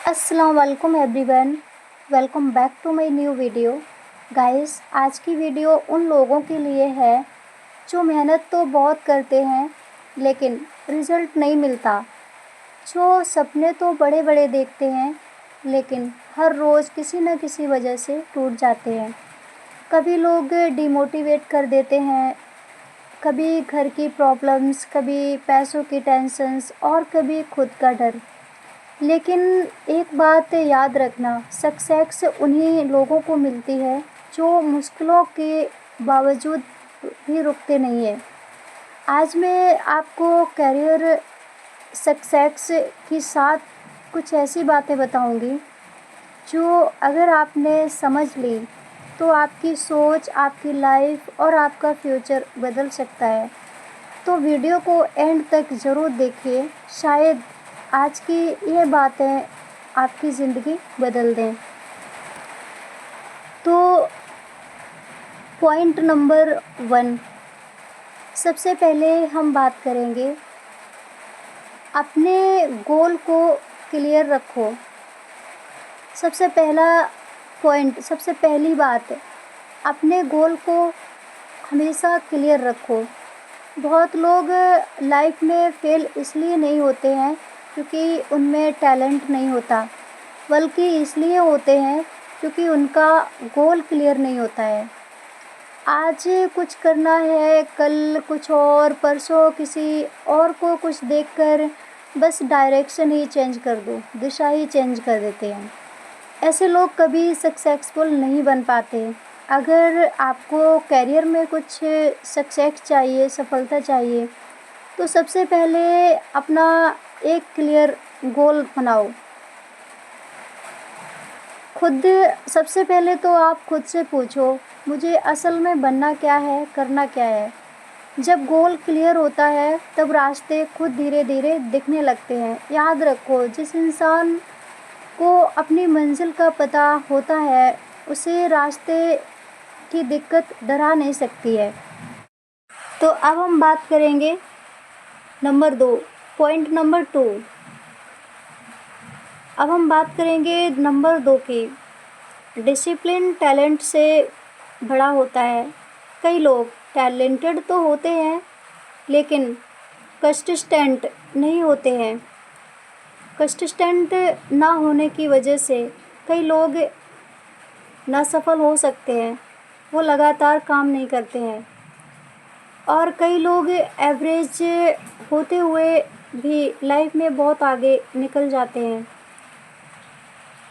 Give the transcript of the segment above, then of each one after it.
अस्सलाम वालेकुम everyone, welcome back to my new video. Guys, आज की वीडियो उन लोगों के लिए है जो मेहनत तो बहुत करते हैं लेकिन रिज़ल्ट नहीं मिलता, जो सपने तो बड़े बड़े देखते हैं लेकिन हर रोज़ किसी न किसी वजह से टूट जाते हैं। कभी लोग डिमोटिवेट कर देते हैं, कभी घर की प्रॉब्लम्स, कभी पैसों की टेंशन्स और कभी खुद का डर। लेकिन एक बात याद रखना, सक्सेस उन्हीं लोगों को मिलती है जो मुश्किलों के बावजूद भी रुकते नहीं हैं। आज मैं आपको करियर सक्सेस की 7 कुछ ऐसी बातें बताऊंगी जो अगर आपने समझ ली तो आपकी सोच, आपकी लाइफ और आपका फ्यूचर बदल सकता है। तो वीडियो को एंड तक ज़रूर देखिए, शायद आज की ये बातें आपकी ज़िंदगी बदल दें। तो पॉइंट नंबर 1, सबसे पहले हम बात करेंगे अपने गोल को क्लियर रखो। सबसे पहला पॉइंट, सबसे पहली बात, अपने गोल को हमेशा क्लियर रखो। बहुत लोग लाइफ में फेल इसलिए नहीं होते हैं क्योंकि उनमें टैलेंट नहीं होता, बल्कि इसलिए होते हैं क्योंकि उनका गोल क्लियर नहीं होता है। आज कुछ करना है, कल कुछ और, परसों किसी और को कुछ देखकर बस डायरेक्शन ही चेंज कर दो, दिशा ही चेंज कर देते हैं। ऐसे लोग कभी सक्सेसफुल नहीं बन पाते। अगर आपको करियर में कुछ सक्सेस चाहिए, सफलता चाहिए, तो सबसे पहले अपना एक क्लियर गोल बनाओ। सबसे पहले तो आप खुद से पूछो, मुझे असल में बनना क्या है, करना क्या है। जब गोल क्लियर होता है तब रास्ते खुद धीरे धीरे दिखने लगते हैं। याद रखो, जिस इंसान को अपनी मंजिल का पता होता है उसे रास्ते की दिक्कत डरा नहीं सकती है। तो अब हम बात करेंगे नंबर 2, पॉइंट नंबर 2। अब हम बात करेंगे नंबर 2 की, डिसिप्लिन टैलेंट से बड़ा होता है। कई लोग टैलेंटेड तो होते हैं लेकिन कंसिस्टेंट नहीं होते हैं। कंसिस्टेंट ना होने की वजह से कई लोग ना सफल हो सकते हैं, वो लगातार काम नहीं करते हैं। और कई लोग एवरेज होते हुए भी लाइफ में बहुत आगे निकल जाते हैं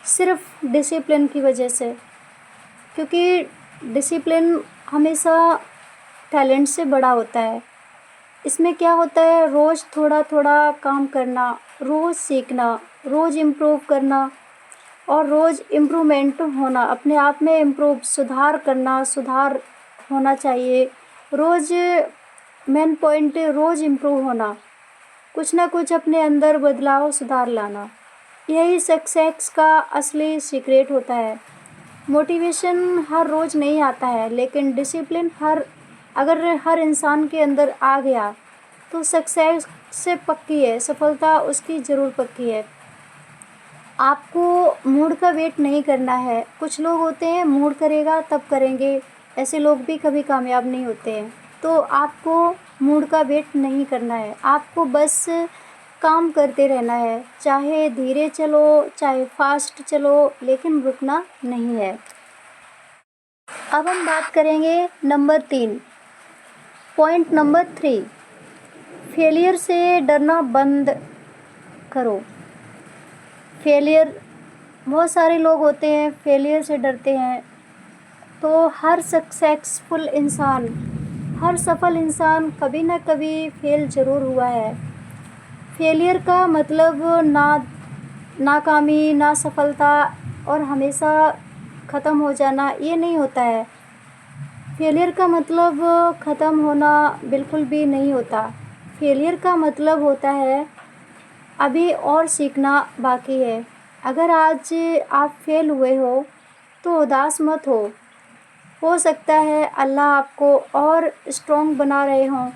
सिर्फ डिसिप्लिन की वजह से, क्योंकि डिसिप्लिन हमेशा टैलेंट से बड़ा होता है। इसमें क्या होता है, रोज़ थोड़ा थोड़ा काम करना, रोज़ सीखना, रोज़ इम्प्रूव करना और रोज़ इम्प्रूवमेंट होना, अपने आप में इम्प्रूव, सुधार होना चाहिए। रोज़ मेन पॉइंट, रोज़ इम्प्रूव होना, कुछ ना कुछ अपने अंदर बदलाव, सुधार लाना, यही सक्सेस का असली सीक्रेट होता है। मोटिवेशन हर रोज़ नहीं आता है, लेकिन डिसिप्लिन अगर हर इंसान के अंदर आ गया तो सक्सेस से पक्की है, सफलता उसकी ज़रूर पक्की है। आपको मूड का वेट नहीं करना है। कुछ लोग होते हैं मूड करेगा तब करेंगे, ऐसे लोग भी कभी कामयाब नहीं होते हैं। तो आपको मूड का वेट नहीं करना है, आपको बस काम करते रहना है, चाहे धीरे चलो चाहे फास्ट चलो, लेकिन रुकना नहीं है। अब हम बात करेंगे नंबर 3, पॉइंट नंबर 3, फेलियर से डरना बंद करो। बहुत सारे लोग होते हैं फेलियर से डरते हैं। तो हर सक्सेसफुल इंसान, हर सफल इंसान कभी ना कभी फेल ज़रूर हुआ है। फेलियर का मतलब नाकामी, ना सफलता और हमेशा ख़त्म हो जाना, ये नहीं होता है। फेलियर का मतलब ख़त्म होना बिल्कुल भी नहीं होता। फेलियर का मतलब होता है अभी और सीखना बाकी है। अगर आज आप फेल हुए हो तो उदास मत हो सकता है अल्लाह आपको और स्ट्रॉन्ग बना रहे हों।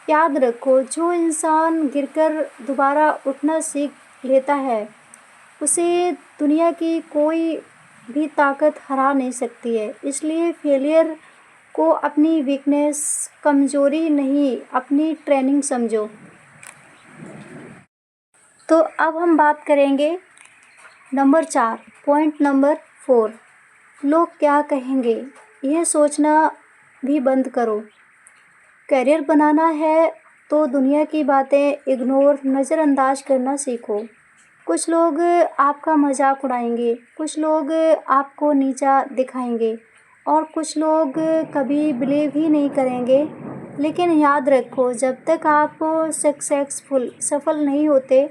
याद रखो, जो इंसान गिरकर दोबारा उठना सीख लेता है उसे दुनिया की कोई भी ताकत हरा नहीं सकती है। इसलिए फेलियर को अपनी वीकनेस, कमज़ोरी नहीं, अपनी ट्रेनिंग समझो। तो अब हम बात करेंगे नंबर 4, पॉइंट नंबर 4, लोग क्या कहेंगे, यह सोचना भी बंद करो। करियर बनाना है तो दुनिया की बातें इग्नोर, नज़रअंदाज करना सीखो। कुछ लोग आपका मजाक उड़ाएंगे, कुछ लोग आपको नीचा दिखाएंगे और कुछ लोग कभी बिलीव ही नहीं करेंगे। लेकिन याद रखो, जब तक आप सफल नहीं होते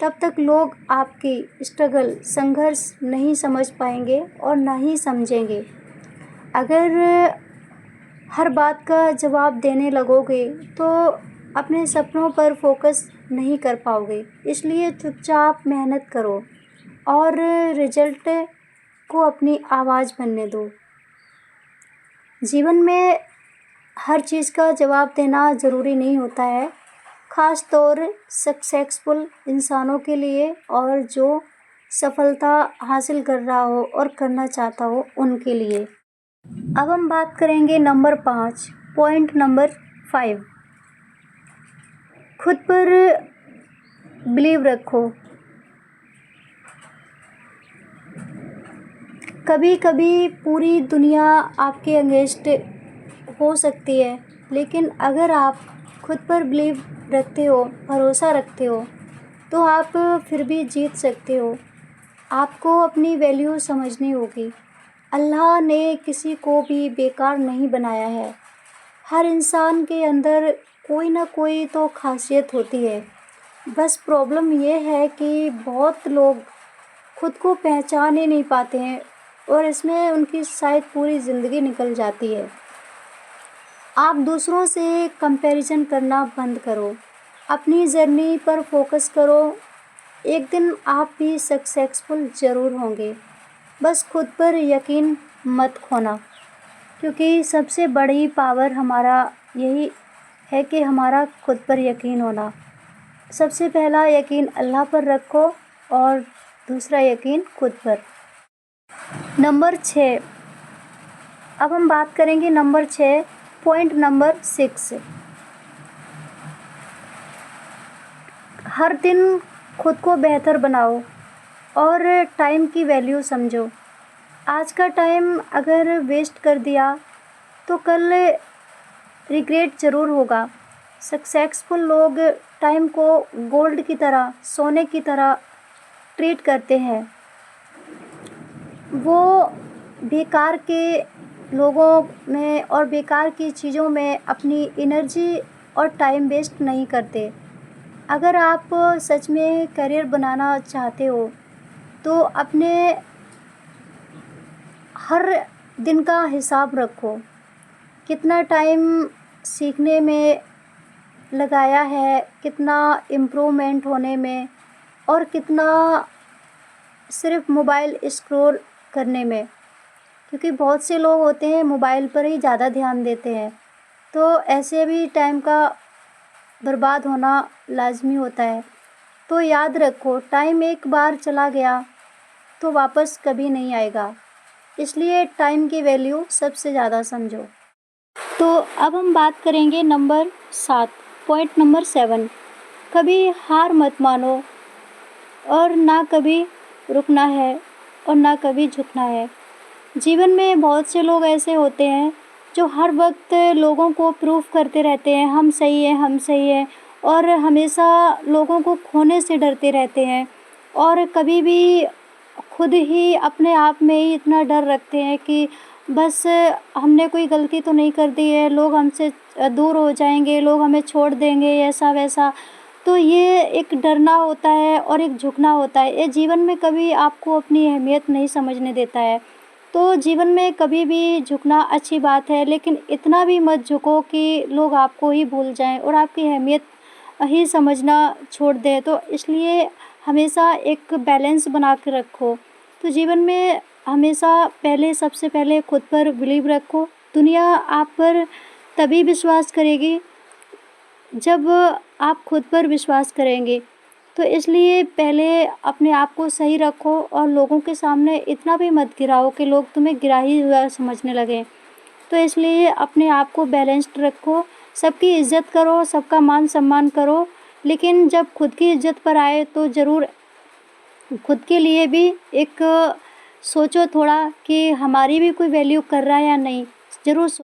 तब तक लोग आपकी स्ट्रगल, संघर्ष नहीं समझ पाएंगे और ना ही समझेंगे। अगर हर बात का जवाब देने लगोगे तो अपने सपनों पर फोकस नहीं कर पाओगे। इसलिए चुपचाप मेहनत करो और रिजल्ट को अपनी आवाज़ बनने दो। जीवन में हर चीज़ का जवाब देना ज़रूरी नहीं होता है, ख़ास तौर सक्सेसफुल इंसानों के लिए और जो सफलता हासिल कर रहा हो और करना चाहता हो उनके लिए। अब हम बात करेंगे नंबर 5, पॉइंट नंबर 5, खुद पर बिलीव रखो। कभी कभी पूरी दुनिया आपके अगेंस्ट हो सकती है, लेकिन अगर आप खुद पर बिलीव रखते हो, भरोसा रखते हो, तो आप फिर भी जीत सकते हो। आपको अपनी वैल्यू समझनी होगी। अल्लाह ने किसी को भी बेकार नहीं बनाया है। हर इंसान के अंदर कोई ना कोई तो खासियत होती है। बस प्रॉब्लम ये है कि बहुत लोग खुद को पहचान ही नहीं पाते हैं और इसमें उनकी शायद पूरी ज़िंदगी निकल जाती है। आप दूसरों से कंपैरिजन करना बंद करो, अपनी जर्नी पर फोकस करो। एक दिन आप भी सक्सेसफुल ज़रूर होंगे। बस खुद पर यकीन मत खोना, क्योंकि सबसे बड़ी पावर हमारा यही है कि हमारा खुद पर यकीन होना। सबसे पहला यकीन अल्लाह पर रखो और दूसरा यकीन खुद पर। नंबर 6, अब हम बात करेंगे नंबर 6, पॉइंट नंबर 6, हर दिन खुद को बेहतर बनाओ और टाइम की वैल्यू समझो। आज का टाइम अगर वेस्ट कर दिया तो कल रिग्रेट ज़रूर होगा। सक्सेसफुल लोग टाइम को गोल्ड की तरह, सोने की तरह ट्रीट करते हैं। वो बेकार के लोगों में और बेकार की चीज़ों में अपनी एनर्जी और टाइम वेस्ट नहीं करते। अगर आप सच में करियर बनाना चाहते हो तो अपने हर दिन का हिसाब रखो, कितना टाइम सीखने में लगाया है, कितना इम्प्रूवमेंट होने में और कितना सिर्फ मोबाइल स्क्रॉल करने में। क्योंकि बहुत से लोग होते हैं मोबाइल पर ही ज़्यादा ध्यान देते हैं, तो ऐसे भी टाइम का बर्बाद होना लाजमी होता है। तो याद रखो, टाइम एक बार चला गया तो वापस कभी नहीं आएगा। इसलिए टाइम की वैल्यू सबसे ज़्यादा समझो। तो अब हम बात करेंगे नंबर 7, पॉइंट नंबर 7, कभी हार मत मानो और ना कभी रुकना है और ना कभी झुकना है। जीवन में बहुत से लोग ऐसे होते हैं जो हर वक्त लोगों को प्रूव करते रहते हैं, हम सही हैं, हम सही हैं, और हमेशा लोगों को खोने से डरते रहते हैं और कभी भी खुद ही अपने आप में ही इतना डर रखते हैं कि बस हमने कोई गलती तो नहीं कर दी है, लोग हमसे दूर हो जाएंगे, लोग हमें छोड़ देंगे, ऐसा वैसा। तो ये एक डरना होता है और एक झुकना होता है। ये जीवन में कभी आपको अपनी अहमियत नहीं समझने देता है। तो जीवन में कभी भी झुकना अच्छी बात है, लेकिन इतना भी मत झुको कि लोग आपको ही भूल जाएं और आपकी अहमियत ही समझना छोड़ दें। तो इसलिए हमेशा एक बैलेंस बना के रखो। तो जीवन में हमेशा सबसे पहले खुद पर बिलीव रखो। दुनिया आप पर तभी विश्वास करेगी जब आप खुद पर विश्वास करेंगे। तो इसलिए पहले अपने आप को सही रखो और लोगों के सामने इतना भी मत गिराओ कि लोग तुम्हें गिरा ही हुआ समझने लगें। तो इसलिए अपने आप को बैलेंस्ड रखो, सबकी इज़्ज़त करो, सबका मान सम्मान करो, लेकिन जब खुद की इज़्ज़त पर आए तो ज़रूर खुद के लिए भी एक सोचो थोड़ा कि हमारी भी कोई वैल्यू कर रहा है या नहीं। ज़रूर